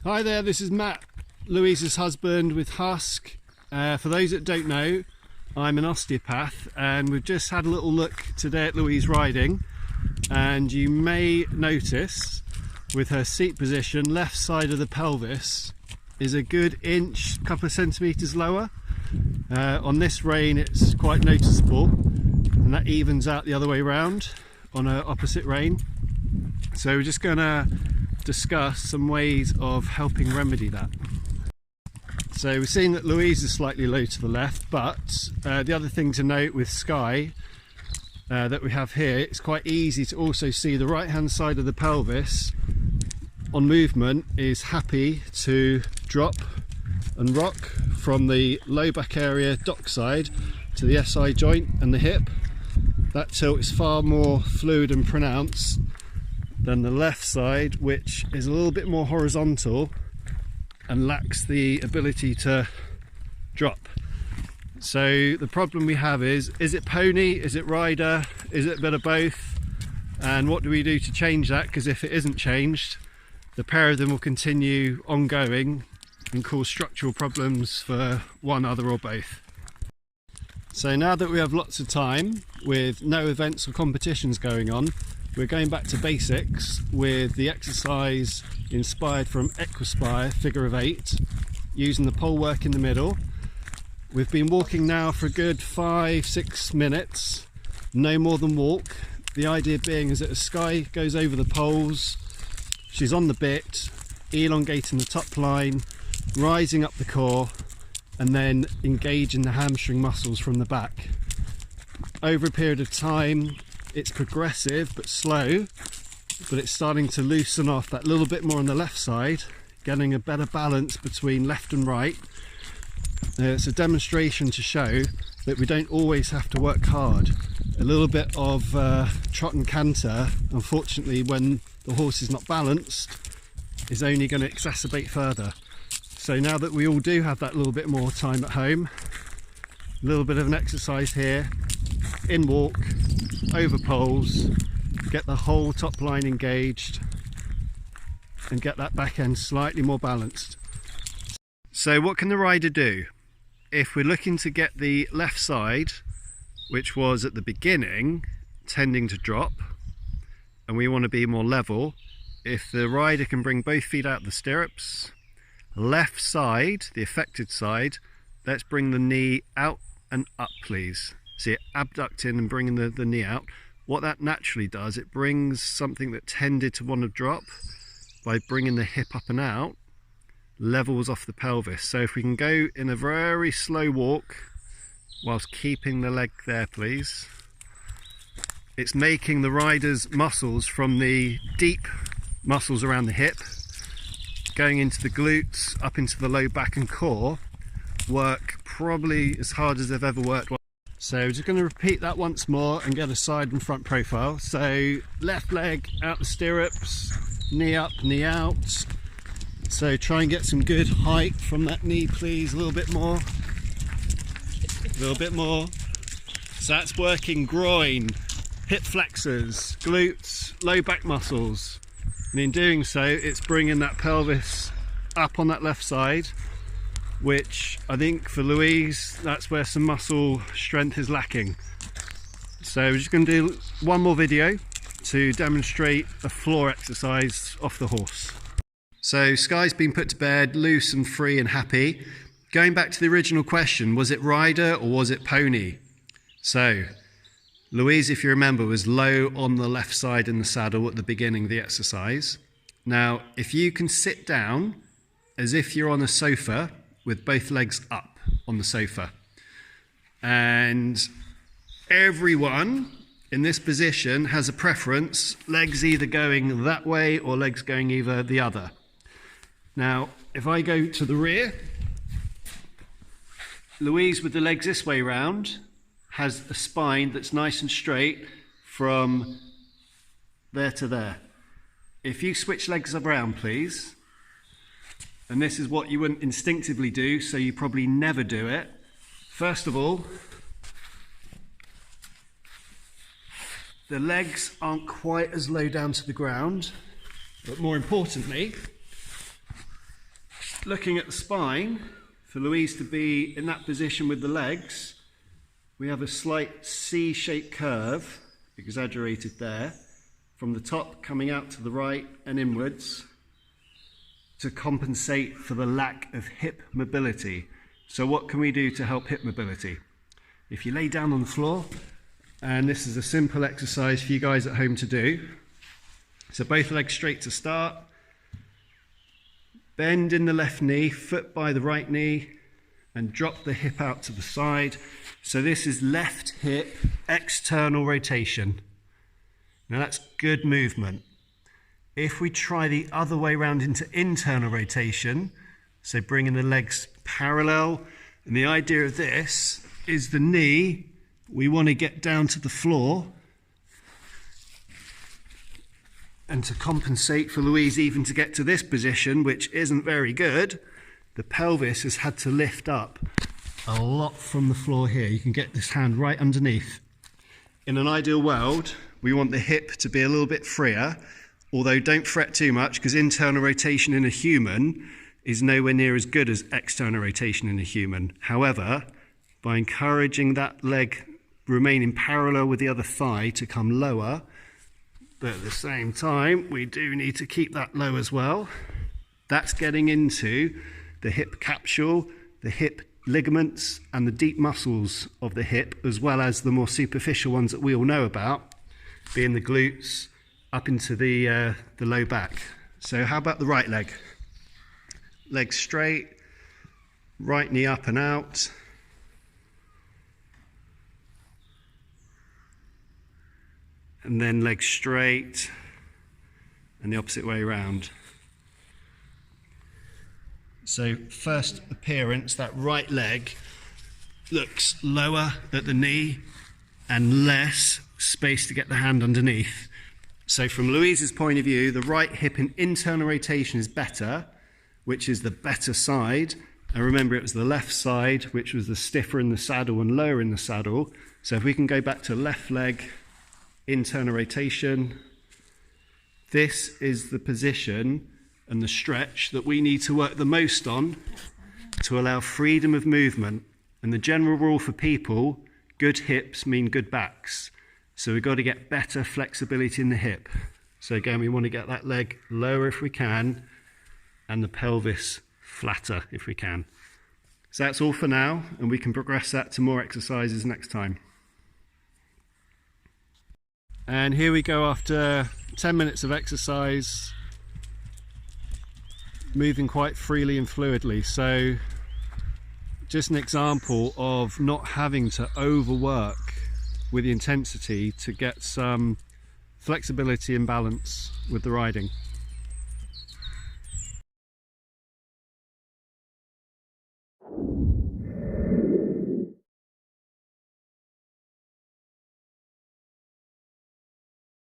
Hi there, this is Matt, Louise's husband with HUSK. For those that don't know, I'm an osteopath, and we've just had a little look today at Louise riding, and you may notice with her seat position, left side of the pelvis is a good inch, couple of centimetres lower. On this rein it's quite noticeable, and that evens out the other way around on her opposite rein. So we're just going to discuss some ways of helping remedy that. So we've seen that Louise is slightly low to the left, but the other thing to note with Skye that we have here, it's quite easy to also see the right hand side of the pelvis on movement is happy to drop and rock from the low back area dock side to the SI joint and the hip. That tilt is far more fluid and pronounced than the left side, which is a little bit more horizontal and lacks the ability to drop. So the problem we have is it pony, is it rider, is it a bit of both, and what do we do to change that? Because if it isn't changed, the pair of them will continue ongoing and cause structural problems for one, other or both. So now that we have lots of time with no events or competitions going on, we're going back to basics with the exercise inspired from Equispire figure of 8, using the pole work in the middle. We've been walking now for a good 5-6 minutes, no more than walk. The idea being is that as Skye goes over the poles, she's on the bit, elongating the top line, rising up the core, and then engaging the hamstring muscles from the back. Over a period of time, it's progressive but slow, but it's starting to loosen off that little bit more on the left side, getting a better balance between left and right. It's a demonstration to show that we don't always have to work hard. A little bit of trot and canter, unfortunately, when the horse is not balanced, is only going to exacerbate further. So now that we all do have that little bit more time at home, a little bit of an exercise here, in walk, over poles, get the whole top line engaged and get that back end slightly more balanced. So what can the rider do? If we're looking to get the left side, which was at the beginning tending to drop, and we want to be more level, if the rider can bring both feet out of the stirrups, left side, the affected side, let's bring the knee out and up, please. See it abducting and bringing the knee out. What that naturally does, it brings something that tended to want to drop by bringing the hip up and out, levels off the pelvis. So if we can go in a very slow walk whilst keeping the leg there, please. It's making the rider's muscles from the deep muscles around the hip, going into the glutes, up into the low back and core, work probably as hard as they've ever worked. So we're just going to repeat that once more and get a side and front profile. So left leg out the stirrups, knee up, knee out. So try and get some good height from that knee, please. A little bit more. A little bit more. So that's working groin, hip flexors, glutes, low back muscles. And in doing so, it's bringing that pelvis up on that left side, which I think for Louise, that's where some muscle strength is lacking. So we're just going to do one more video to demonstrate a floor exercise off the horse. So Skye's been put to bed, loose and free and happy. Going back to the original question, was it rider or was it pony? So Louise, if you remember, was low on the left side in the saddle at the beginning of the exercise. Now, if you can sit down as if you're on a sofa with both legs up on the sofa, and everyone in this position has a preference, legs either going that way or legs going either the other. Now, if I go to the rear, Louise with the legs this way round has a spine that's nice and straight from there to there. If you switch legs around, please, and this is what you wouldn't instinctively do, so you probably never do it. First of all, the legs aren't quite as low down to the ground, but more importantly, looking at the spine, for Louise to be in that position with the legs, we have a slight C-shaped curve, exaggerated there, from the top coming out to the right and inwards to compensate for the lack of hip mobility. So what can we do to help hip mobility? If you lay down on the floor, and this is a simple exercise for you guys at home to do. So both legs straight to start. Bend in the left knee, foot by the right knee, and drop the hip out to the side. So this is left hip external rotation. Now that's good movement. If we try the other way around into internal rotation, so bringing the legs parallel, and the idea of this is the knee, we want to get down to the floor, and to compensate for Louise even to get to this position, which isn't very good, the pelvis has had to lift up a lot from the floor here. You can get this hand right underneath. In an ideal world, we want the hip to be a little bit freer, although don't fret too much, because internal rotation in a human is nowhere near as good as external rotation in a human. However, by encouraging that leg remaining parallel with the other thigh to come lower, but at the same time, we do need to keep that low as well. That's getting into the hip capsule, the hip ligaments, and the deep muscles of the hip, as well as the more superficial ones that we all know about, being the glutes, up into the low back. So how about the right leg? Leg straight, right knee up and out. And then leg straight, and the opposite way around. So first appearance, that right leg looks lower at the knee and less space to get the hand underneath. So from Louise's point of view, the right hip in internal rotation is better, which is the better side. And remember, it was the left side, which was the stiffer in the saddle and lower in the saddle. So if we can go back to left leg, internal rotation, this is the position and the stretch that we need to work the most on to allow freedom of movement. And the general rule for people, good hips mean good backs. So we've got to get better flexibility in the hip. So again, we want to get that leg lower if we can, and the pelvis flatter if we can. So that's all for now, and we can progress that to more exercises next time. And here we go after 10 minutes of exercise, moving quite freely and fluidly. So just an example of not having to overwork with the intensity to get some flexibility and balance with the riding.